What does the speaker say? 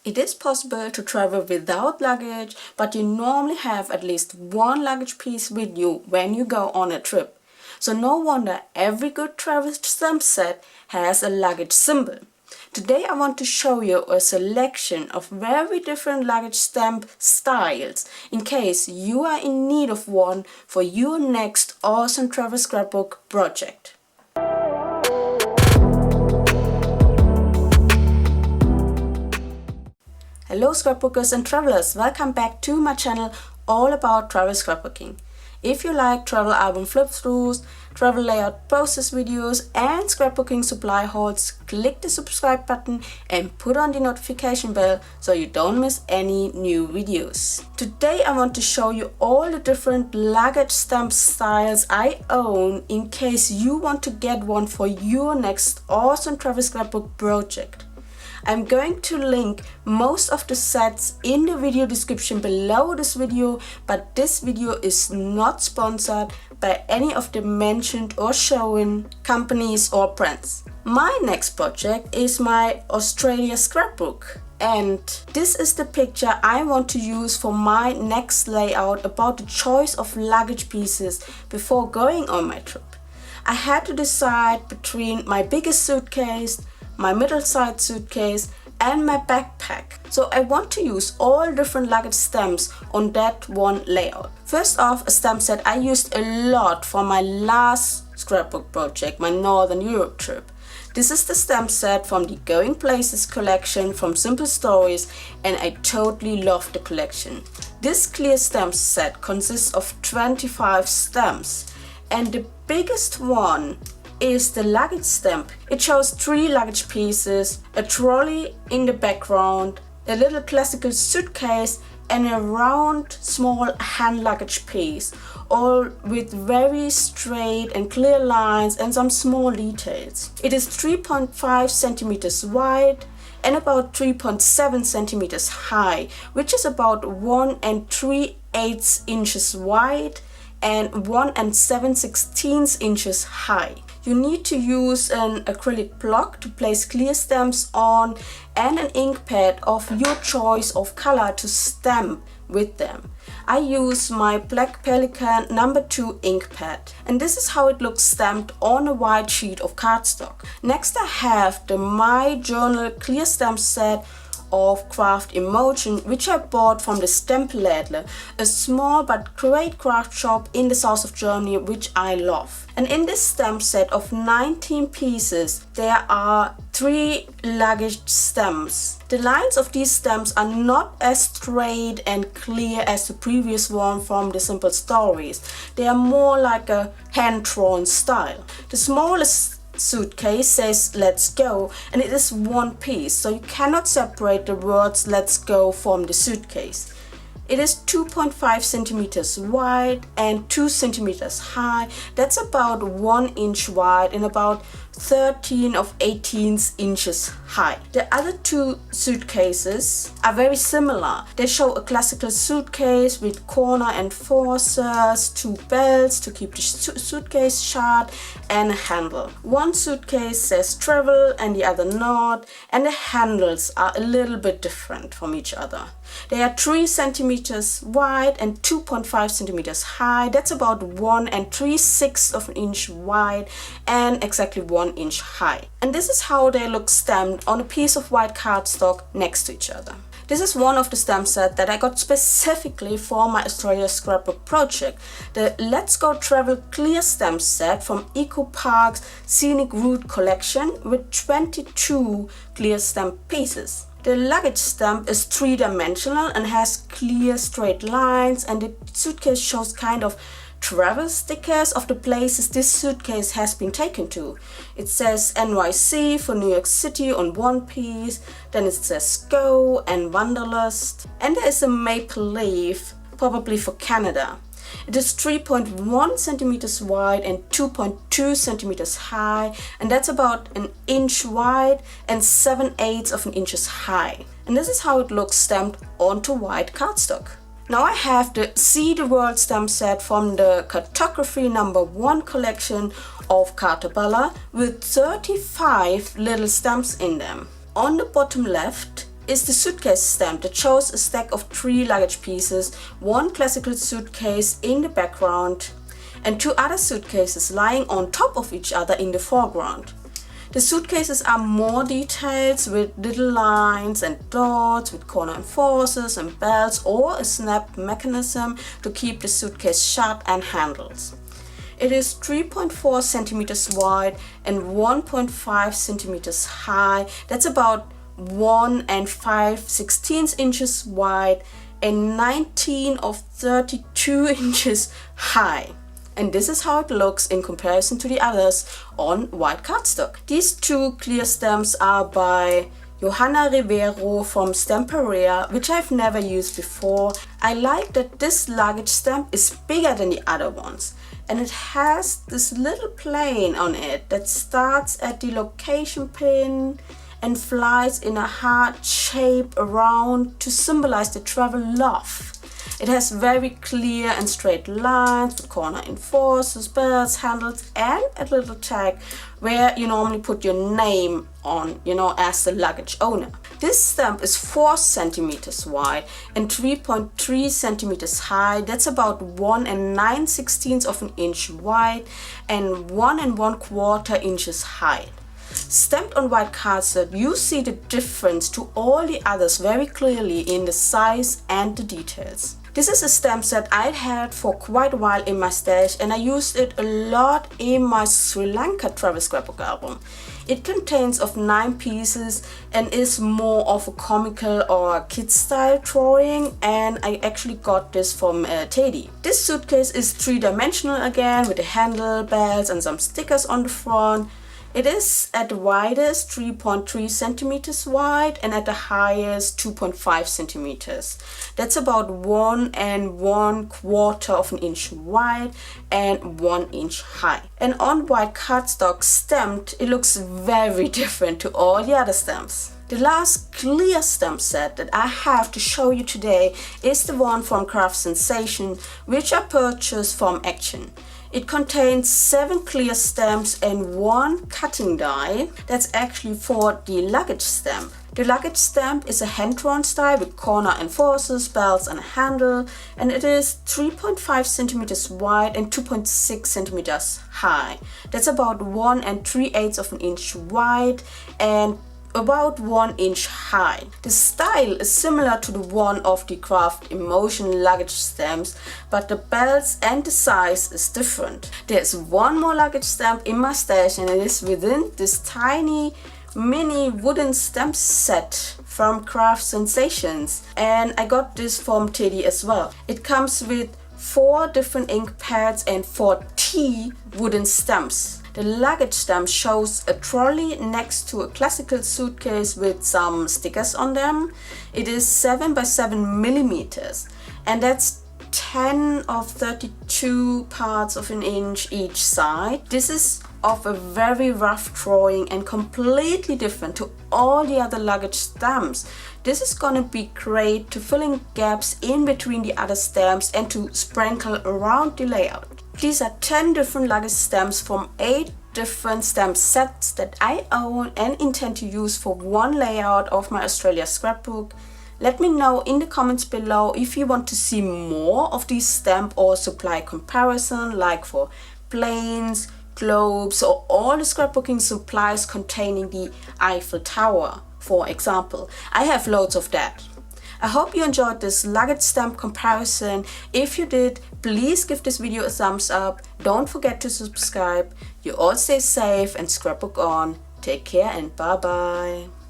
It is possible to travel without luggage, but you normally have at least one luggage piece with you when you go on a trip. So no wonder every good travel stamp set has a luggage symbol. Today I want to show you a selection of very different luggage stamp styles in case you are in need of one for your next awesome travel scrapbook project. Hello scrapbookers and travelers, welcome back to my channel all about travel scrapbooking. If you like travel album flip-throughs, travel layout process videos and scrapbooking supply hauls, click the subscribe button and put on the notification bell so you don't miss any new videos. Today I want to show you all the different luggage stamp styles I own in case you want to get one for your next awesome travel scrapbook project. I'm going to link most of the sets in the video description below this video, but this video is not sponsored by any of the mentioned or shown companies or brands. My next project is my Australia scrapbook, and this is the picture I want to use for my next layout about the choice of luggage pieces before going on my trip. I had to decide between my biggest suitcase, my middle-sized suitcase and my backpack. So I want to use all different luggage stamps on that one layout. First off, a stamp set I used a lot for my last scrapbook project, my Northern Europe trip. This is the stamp set from the Going Places collection from Simple Stories, and I totally love the collection. This clear stamp set consists of 25 stamps, and the biggest one is the luggage stamp. It shows 3 luggage pieces, a trolley in the background, a little classical suitcase and a round small hand luggage piece, all with very straight and clear lines and some small details. It is 3.5 centimeters wide and about 3.7 centimeters high, which is about 1 3/8 inches wide and 1 7/16 inches high. You need to use an acrylic block to place clear stamps on and an ink pad of your choice of color to stamp with them. I use my Black Pelican No. 2 ink pad, and this is how it looks stamped on a white sheet of cardstock. Next I have the My Journal clear stamp set of Craft Emotion, which I bought from the Stampelädler, a small but great craft shop in the south of Germany, which I love. And in this stamp set of 19 pieces, there are 3 luggage stamps. The lines of these stamps are not as straight and clear as the previous one from the Simple Stories. They are more like a hand-drawn style. The smallest suitcase says "Let's go" and it is one piece, so you cannot separate the words "Let's go" from the suitcase. It is 2.5 centimeters wide and 2 centimeters high. That's about 1 inch wide and about 13/18 inches high. The other 2 suitcases are very similar. They show a classical suitcase with corner and forcers, 2 belts to keep the suitcase shut, and a handle. One suitcase says travel and the other not, and the handles are a little bit different from each other. They are 3 centimeters wide and 2.5 centimeters high. That's about 1 3/6 inch wide and exactly 1 inch high. And this is how they look stamped on a piece of white cardstock next to each other. This is one of the stamp sets that I got specifically for my Australia scrapbook project, the Let's Go Travel clear stamp set from Eco Park's Scenic Route collection with 22 clear stamp pieces. The luggage stamp is 3-dimensional and has clear straight lines, and the suitcase shows kind of travel stickers of the places this suitcase has been taken to. It says NYC for New York City on one piece, then it says Go and Wanderlust, and there is a maple leaf, probably for Canada. It is 3.1 centimeters wide and 2.2 centimeters high, and that's about 1 inch wide and 7/8 inches high. And this is how it looks stamped onto white cardstock. Now I have the See the World stamp set from the Cartography No. 1 collection of Carta Bella with 35 little stamps in them. On the bottom left is the suitcase stamp that shows a stack of 3 luggage pieces, one classical suitcase in the background and 2 other suitcases lying on top of each other in the foreground. The suitcases are more detailed with little lines and dots with corner enforcers and belts or a snap mechanism to keep the suitcase shut and handles. It is 3.4 centimeters wide and 1.5 centimeters high. That's about 1 5/16 inches wide and 19 of 32 inches high. And this is how it looks in comparison to the others on white cardstock. These 2 clear stamps are by Johanna Rivero from Stamperia, which I've never used before. I like that this luggage stamp is bigger than the other ones, and it has this little plane on it that starts at the location pin and flies in a heart shape around to symbolize the travel love. It has very clear and straight lines with corner enforcers, belts, handles and a little tag where you normally put your name on, as the luggage owner. This stamp is 4 centimeters wide and 3.3 centimeters high. That's about 1 9/16 of an inch wide and 1 1/4 inches high. Stamped on white cardstock, you see the difference to all the others very clearly in the size and the details. This is a stamp set I've had for quite a while in my stash, and I used it a lot in my Sri Lanka travel scrapbook album. It contains of 9 pieces and is more of a comical or kid style drawing, and I actually got this from Tedi. This suitcase is 3-dimensional again with a handle, belts and some stickers on the front. It is at the widest 3.3 centimeters wide and at the highest 2.5 centimeters. That's about 1 1/4 of an inch wide and 1 inch high. And on white cardstock stamped, it looks very different to all the other stamps. The last clear stamp set that I have to show you today is the one from Craft Sensation, which I purchased from Action. It contains 7 clear stamps and 1 cutting die. That's actually for the luggage stamp. The luggage stamp is a hand-drawn style with corner enforcers, belts and a handle, and it is 3.5 centimeters wide and 2.6 centimeters high. That's about 1 3/8 of an inch wide and about 1 inch high. The style is similar to the one of the Craft Emotion luggage stamps, but the belts and the size is different. There's one more luggage stamp in my stash, and it is within this tiny mini wooden stamp set from Craft Sensations, and I got this from Tedi as well. It comes with 4 different ink pads and 40 wooden stamps. The luggage stamp shows a trolley next to a classical suitcase with some stickers on them. It is 7 by 7 millimeters, and that's 10 of 32 parts of an inch each side. This is of a very rough drawing and completely different to all the other luggage stamps. This is gonna be great to fill in gaps in between the other stamps and to sprinkle around the layout. These are 10 different luggage stamps from 8 different stamp sets that I own and intend to use for one layout of my Australia scrapbook. Let me know in the comments below if you want to see more of these stamp or supply comparison, like for planes, globes or all the scrapbooking supplies containing the Eiffel Tower, for example. I have loads of that. I hope you enjoyed this luggage stamp comparison. If you did, please give this video a thumbs up. Don't forget to subscribe. You all stay safe and scrapbook on. Take care and bye bye.